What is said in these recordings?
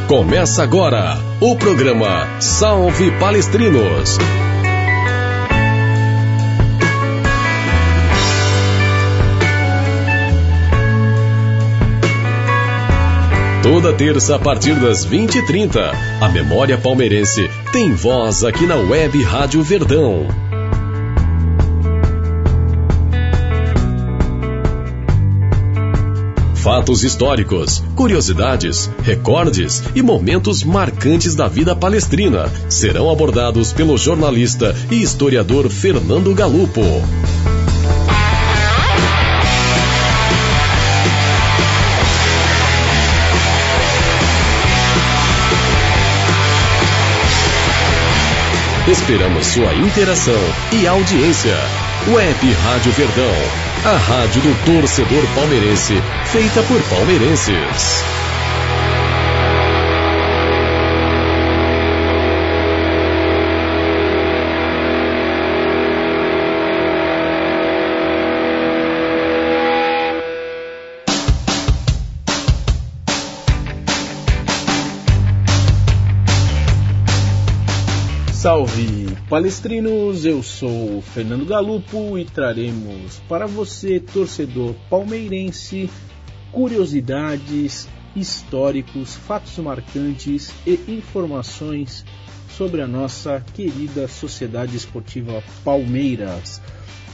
Começa agora o programa Salve Palestrinos. Toda terça a partir das 20h30, a memória palmeirense tem voz aqui na Web Rádio Verdão. Fatos históricos, curiosidades, recordes e momentos marcantes da vida palestrina serão abordados pelo jornalista e historiador Fernando Galupo. Esperamos sua interação e audiência. Web Rádio Verdão, a rádio do torcedor palmeirense, feita por palmeirenses. Salve palestrinos, eu sou o Fernando Galupo e traremos para você, torcedor palmeirense, curiosidades, históricos, fatos marcantes e informações sobre a nossa querida Sociedade Esportiva Palmeiras.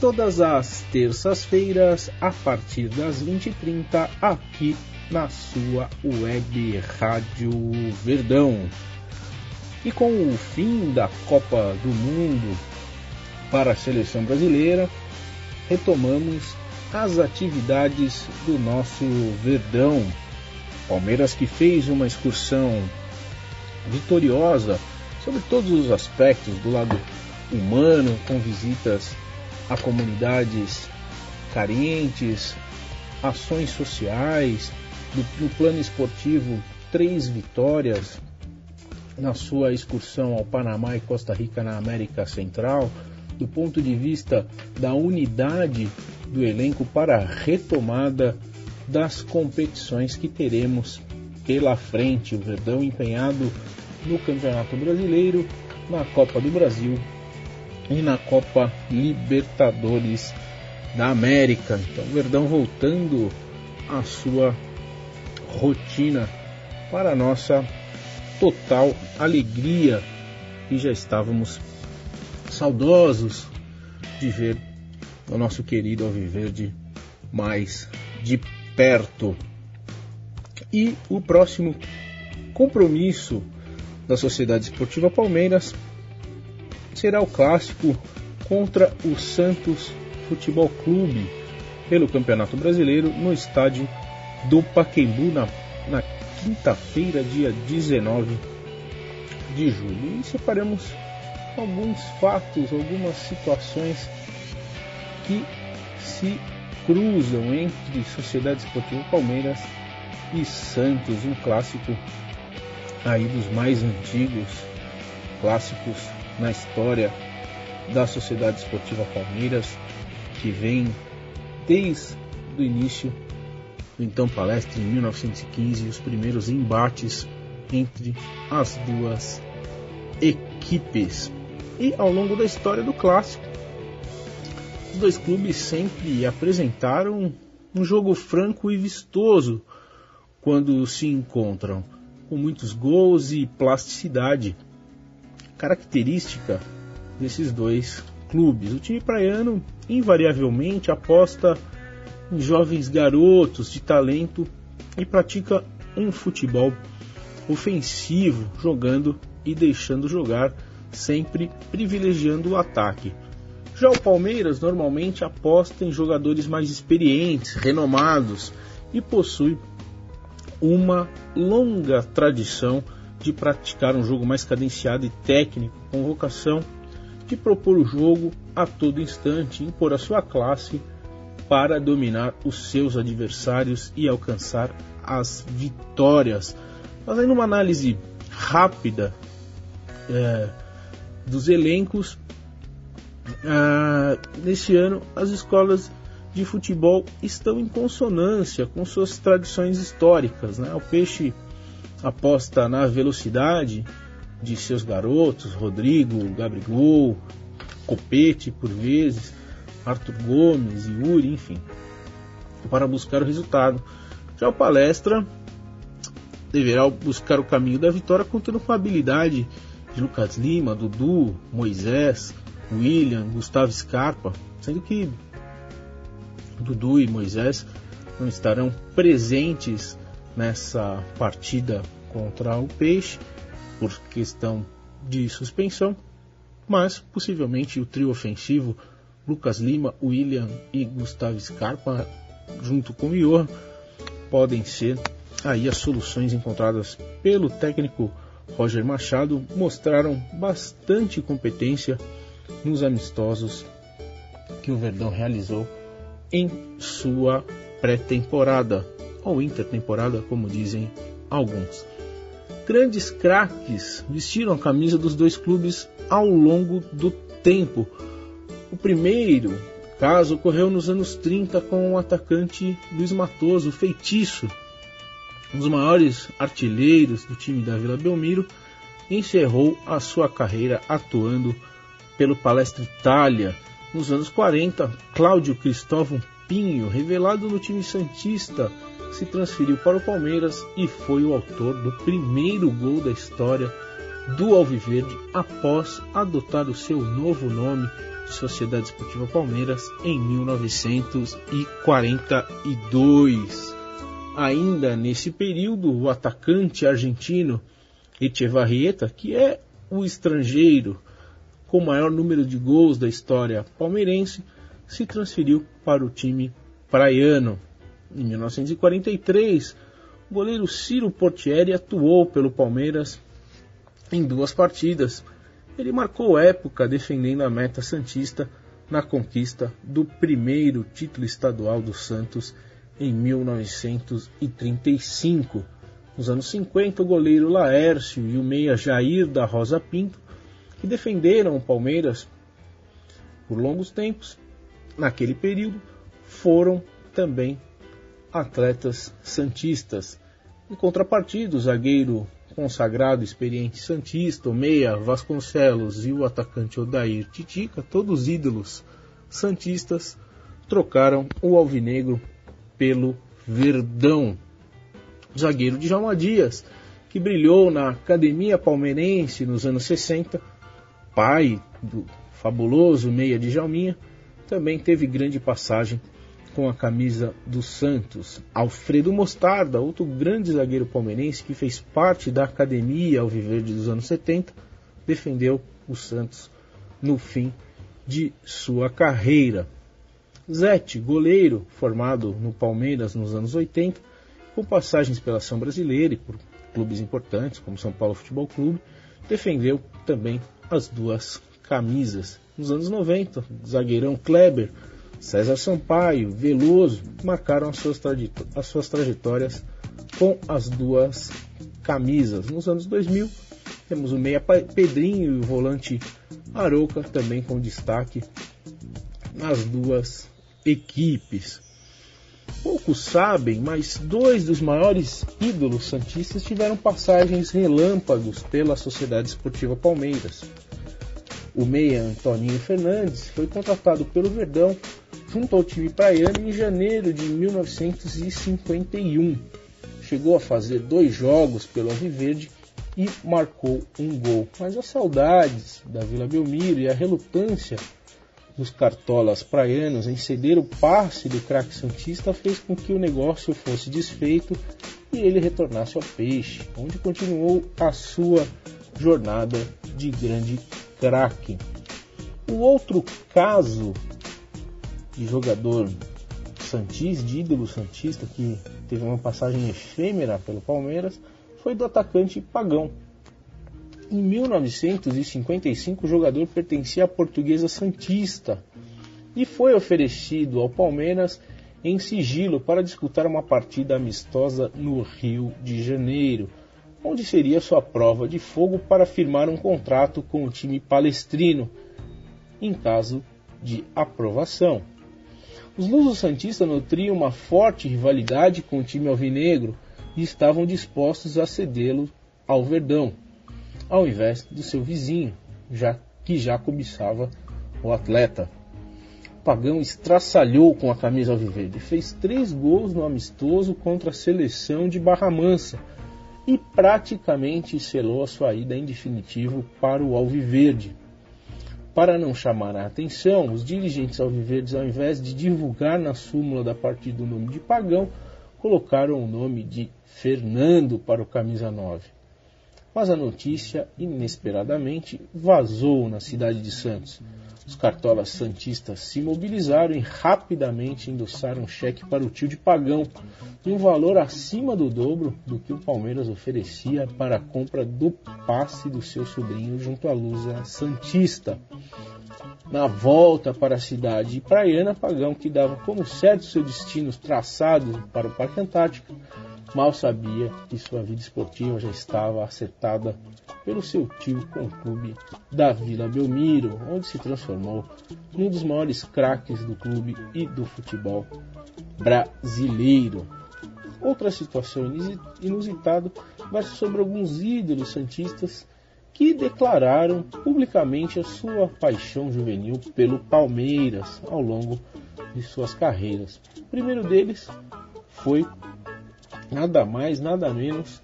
Todas as terças-feiras, a partir das 20h30, aqui na sua Web Rádio Verdão. E com o fim da Copa do Mundo para a seleção brasileira, retomamos as atividades do nosso Verdão. Palmeiras que fez uma excursão vitoriosa sobre todos os aspectos do lado humano, com visitas a comunidades carentes, ações sociais, no plano esportivo, 3 vitórias na sua excursão ao Panamá e Costa Rica na América Central, do ponto de vista da unidade do elenco para a retomada das competições que teremos pela frente. O Verdão empenhado no Campeonato Brasileiro, na Copa do Brasil e na Copa Libertadores da América. Então, o Verdão voltando à sua rotina para a nossa total alegria, e já estávamos saudosos de ver o nosso querido Alviverde mais de perto. E o próximo compromisso da Sociedade Esportiva Palmeiras será o clássico contra o Santos Futebol Clube pelo Campeonato Brasileiro no estádio do Pacaembu na quinta-feira, dia 19 de julho. E separamos alguns fatos, algumas situações que se cruzam entre Sociedade Esportiva Palmeiras e Santos, um clássico aí dos mais antigos clássicos na história da Sociedade Esportiva Palmeiras, que vem desde o início do então Palestra em 1915, os primeiros embates entre as duas equipes. E ao longo da história do clássico, os dois clubes sempre apresentaram um jogo franco e vistoso quando se encontram, com muitos gols e plasticidade, característica desses dois clubes. O time praiano invariavelmente aposta em jovens garotos de talento e pratica um futebol ofensivo, jogando e deixando jogar, sempre privilegiando o ataque. Já o Palmeiras normalmente aposta em jogadores mais experientes, renomados, e possui uma longa tradição de praticar um jogo mais cadenciado e técnico, com vocação de propor o jogo a todo instante, impor a sua classe para dominar os seus adversários e alcançar as vitórias. Fazendo uma análise rápida dos elencos, neste ano as escolas de futebol estão em consonância com suas tradições históricas, né? O Peixe aposta na velocidade de seus garotos, Rodrigo, Gabigol, Copete por vezes, Arthur Gomes, Yuri, enfim, para buscar o resultado. Já o Palestra deverá buscar o caminho da vitória contando com a habilidade de Lucas Lima, Dudu, Moisés, William, Gustavo Scarpa, sendo que Dudu e Moisés não estarão presentes nessa partida contra o Peixe por questão de suspensão, mas possivelmente o trio ofensivo Lucas Lima, William e Gustavo Scarpa junto com o Johan podem ser aí as soluções encontradas pelo técnico Roger Machado. Mostraram bastante competência nos amistosos que o Verdão realizou em sua pré-temporada ou intertemporada, como dizem alguns. Grandes craques vestiram a camisa dos dois clubes ao longo do tempo. O primeiro caso ocorreu nos anos 30 com o atacante Luiz Matoso, o Feitiço, um dos maiores artilheiros do time da Vila Belmiro. Encerrou a sua carreira atuando pelo Palestra Itália. Nos anos 40, Cláudio Cristóvão Pinho, revelado no time santista, se transferiu para o Palmeiras e foi o autor do primeiro gol da história do Alviverde após adotar o seu novo nome de Sociedade Esportiva Palmeiras em 1942. Ainda nesse período, o atacante argentino Echevarrieta, que é o estrangeiro com o maior número de gols da história palmeirense, se transferiu para o time praiano. Em 1943, o goleiro Ciro Portieri atuou pelo Palmeiras em 2 partidas. Ele marcou época defendendo a meta santista na conquista do primeiro título estadual do Santos em 1935. Nos anos 50, o goleiro Laércio e o meia Jair da Rosa Pinto, que defenderam o Palmeiras por longos tempos, naquele período, foram também atletas santistas. Em contrapartida, o zagueiro consagrado experiente santista, o meia Vasconcelos e o atacante Odair Titica, todos ídolos santistas, trocaram o alvinegro pelo Verdão. O zagueiro Djalma Dias, que brilhou na Academia Palmeirense nos anos 60, pai do fabuloso meia Djalminha, também teve grande passagem com a camisa do Santos. Alfredo Mostarda, outro grande zagueiro palmeirense que fez parte da Academia Alviverde dos anos 70, defendeu o Santos no fim de sua carreira. Zete, goleiro formado no Palmeiras nos anos 80, com passagens pela seleção brasileira e por clubes importantes como São Paulo Futebol Clube, defendeu também as 2 camisas. Nos anos 90, zagueirão Kleber, César Sampaio, Veloso marcaram as suas trajetórias com as 2 camisas. Nos anos 2000, temos o meia Pedrinho e o volante Arouca também com destaque nas 2 equipes. Poucos sabem, mas 2 dos maiores ídolos santistas tiveram passagens relâmpagos pela Sociedade Esportiva Palmeiras. O meia Antoninho Fernandes foi contratado pelo Verdão junto ao time praiano em janeiro de 1951. Chegou a fazer 2 jogos pelo Alviverde e marcou um gol. Mas as saudades da Vila Belmiro e a relutância dos cartolas praianos em ceder o passe do craque santista fez com que o negócio fosse desfeito e ele retornasse ao Peixe, onde continuou a sua jornada de grande craque. O outro caso de jogador santista, de ídolo santista, que teve uma passagem efêmera pelo Palmeiras, foi do atacante Pagão. Em 1955, o jogador pertencia à Portuguesa Santista e foi oferecido ao Palmeiras em sigilo para disputar uma partida amistosa no Rio de Janeiro, onde seria sua prova de fogo para firmar um contrato com o time palestrino, em caso de aprovação. Os lusos-santistas nutriam uma forte rivalidade com o time alvinegro, e estavam dispostos a cedê-lo ao Verdão, ao invés do seu vizinho, que já cobiçava o atleta. O Pagão estraçalhou com a camisa alviverde, fez 3 gols no amistoso contra a seleção de Barra Mansa e praticamente selou a sua ida em definitivo para o alviverde. Para não chamar a atenção, os dirigentes alviverdes, ao invés de divulgar na súmula da partida o nome de Pagão, colocaram o nome de Fernando para o camisa 9. Mas a notícia, inesperadamente, vazou na cidade de Santos. Os cartolas santistas se mobilizaram e rapidamente endossaram um cheque para o tio de Pagão, de um valor acima do dobro do que o Palmeiras oferecia para a compra do passe do seu sobrinho junto à Lusa Santista. Na volta para a cidade praiana, Pagão, que dava como certo seu destino traçado para o Parque Antártico, mal sabia que sua vida esportiva já estava acertada pelo seu tio com o clube da Vila Belmiro, onde se transformou num dos maiores craques do clube e do futebol brasileiro. Outra situação inusitada versa sobre alguns ídolos santistas que declararam publicamente a sua paixão juvenil pelo Palmeiras ao longo de suas carreiras. O primeiro deles foi nada mais, nada menos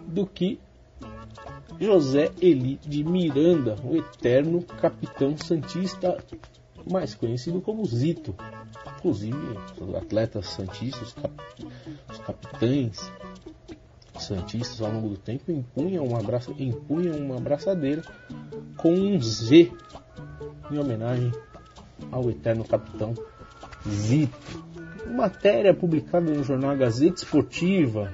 do que José Eli de Miranda, o eterno capitão santista, mais conhecido como Zito. Inclusive, os atletas santistas, os capitães santistas ao longo do tempo empunham uma abraçadeira com um Z em homenagem ao eterno capitão Zito. Matéria publicada no jornal Gazeta Esportiva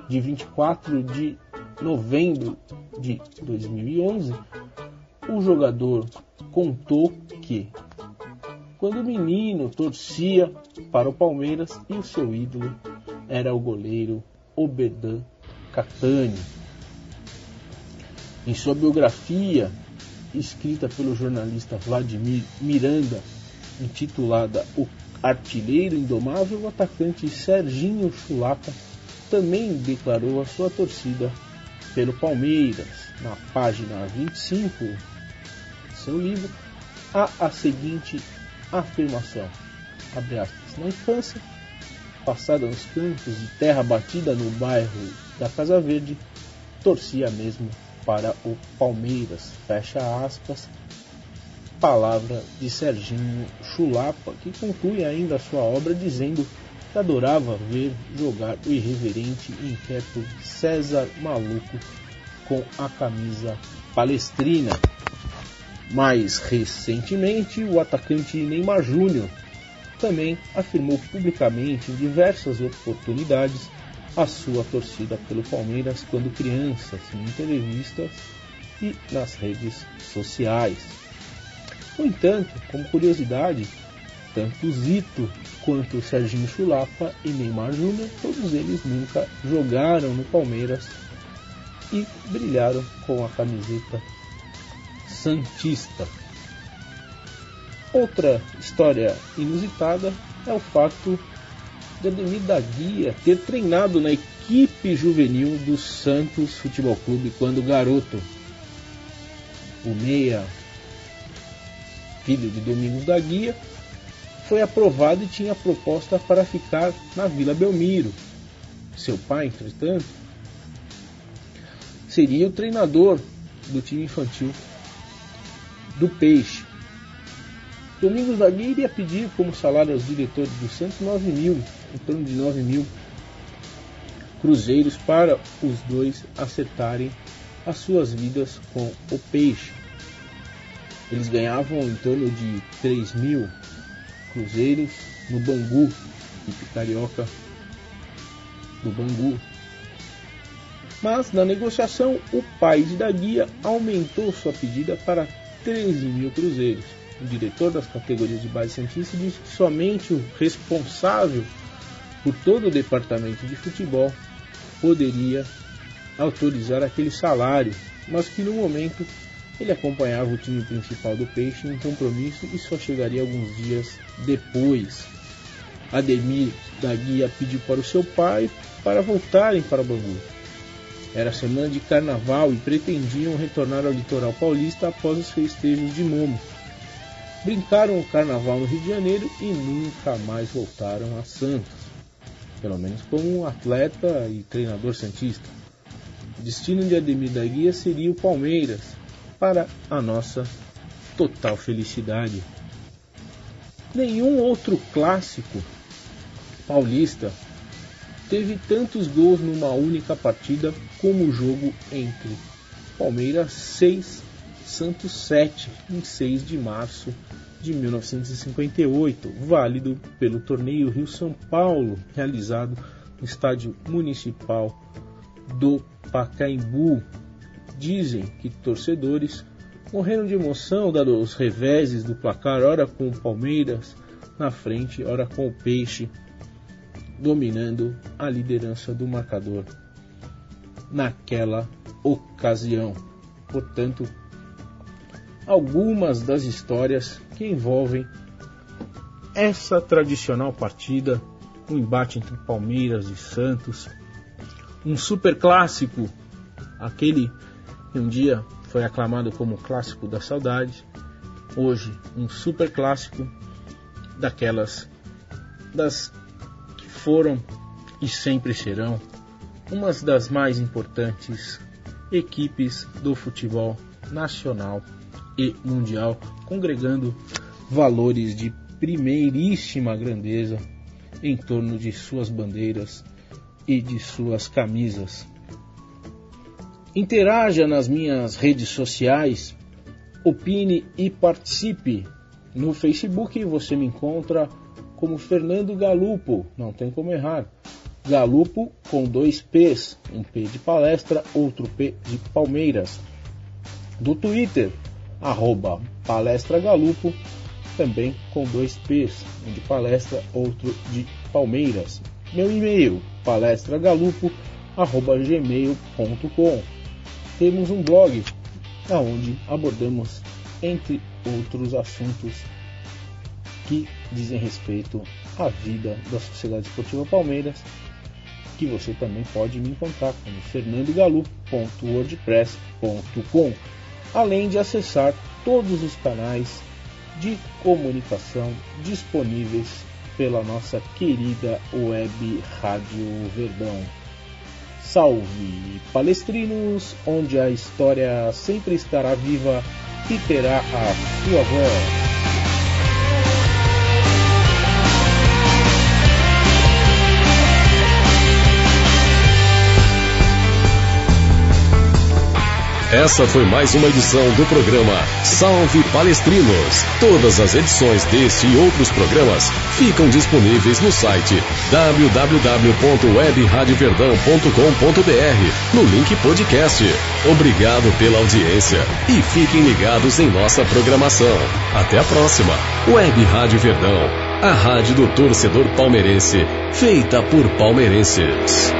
de 24 de novembro de 2011, o jogador contou que quando menino torcia para o Palmeiras e o seu ídolo era o goleiro Oberdan Catani. Em sua biografia, escrita pelo jornalista Vladimir Miranda, intitulada O Artilheiro Indomável, o atacante Serginho Chulapa também declarou a sua torcida pelo Palmeiras. Na página 25 do seu livro, há a seguinte afirmação, abre aspas, na infância, passada nos campos de terra batida no bairro da Casa Verde, torcia mesmo para o Palmeiras, fecha aspas, palavra de Serginho Chulapa, que conclui ainda a sua obra dizendo que adorava ver jogar o irreverente e inquieto César Maluco com a camisa palestrina. Mais recentemente, o atacante Neymar Júnior também afirmou publicamente em diversas oportunidades a sua torcida pelo Palmeiras quando criança, em entrevistas e nas redes sociais. No entanto, como curiosidade, tanto Zito quanto Serginho Chulapa e Neymar Júnior, todos eles nunca jogaram no Palmeiras e brilharam com a camiseta santista. Outra história inusitada é o fato de Ademir da Guia ter treinado na equipe juvenil do Santos Futebol Clube quando garoto. O meia, filho de Domingos da Guia, foi aprovado e tinha proposta para ficar na Vila Belmiro. Seu pai, entretanto, seria o treinador do time infantil do Peixe. Domingos da Guia iria pedir como salário aos diretores do Santos em torno de 9 mil cruzeiros para os dois acertarem as suas vidas com o Peixe. Eles ganhavam em torno de 3 mil cruzeiros no Bangu, equipe carioca do Bangu. Mas na negociação, o pai de da Guia aumentou sua pedida para 13 mil cruzeiros. O diretor das categorias de base santista disse que somente o responsável por todo o departamento de futebol poderia autorizar aquele salário, mas que no momento ele acompanhava o time principal do Peixe em compromisso e só chegaria alguns dias depois. Ademir da Guia pediu para o seu pai para voltarem para Bangu. Era semana de carnaval e pretendiam retornar ao litoral paulista após os festejos de Momo. Brincaram o carnaval no Rio de Janeiro e nunca mais voltaram a Santos, pelo menos como atleta e treinador santista. O destino de Ademir da Guia seria o Palmeiras, para a nossa total felicidade. Nenhum outro clássico paulista teve tantos gols numa única partida como o jogo entre Palmeiras 6, Santos 7, em 6 de março de 1958, válido pelo torneio Rio-São Paulo, realizado no Estádio Municipal do Pacaembu. Dizem que torcedores morreram de emoção dado os reveses do placar, ora com o Palmeiras na frente, ora com o Peixe dominando a liderança do marcador naquela ocasião. Portanto, algumas das histórias que envolvem essa tradicional partida, um embate entre Palmeiras e Santos, um super clássico, aquele que um dia foi aclamado como clássico da saudade, hoje um super clássico daquelas das que foram e sempre serão umas das mais importantes equipes do futebol nacional e mundial, congregando valores de primeiríssima grandeza em torno de suas bandeiras e de suas camisas. Interaja nas minhas redes sociais, opine e participe. No Facebook você me encontra como Fernando Galupo, não tem como errar. Galupo com 2 P's, um P de palestra, outro P de Palmeiras. Do Twitter, @palestragalupo, também com 2 P's, um de palestra, outro de Palmeiras. Meu e-mail, palestragalupo@gmail.com. Temos um blog, onde abordamos, entre outros assuntos, que dizem respeito à vida da Sociedade Esportiva Palmeiras, que você também pode me encontrar como fernandogalupo.wordpress.com, além de acessar todos os canais de comunicação disponíveis pela nossa querida web Rádio Verdão. Salve palestrinos, onde a história sempre estará viva e terá a sua voz. Essa foi mais uma edição do programa Salve Palestrinos. Todas as edições deste e outros programas ficam disponíveis no site www.webradioverdão.com.br, no link podcast. Obrigado pela audiência e fiquem ligados em nossa programação. Até a próxima. Web Rádio Verdão, a rádio do torcedor palmeirense, feita por palmeirenses.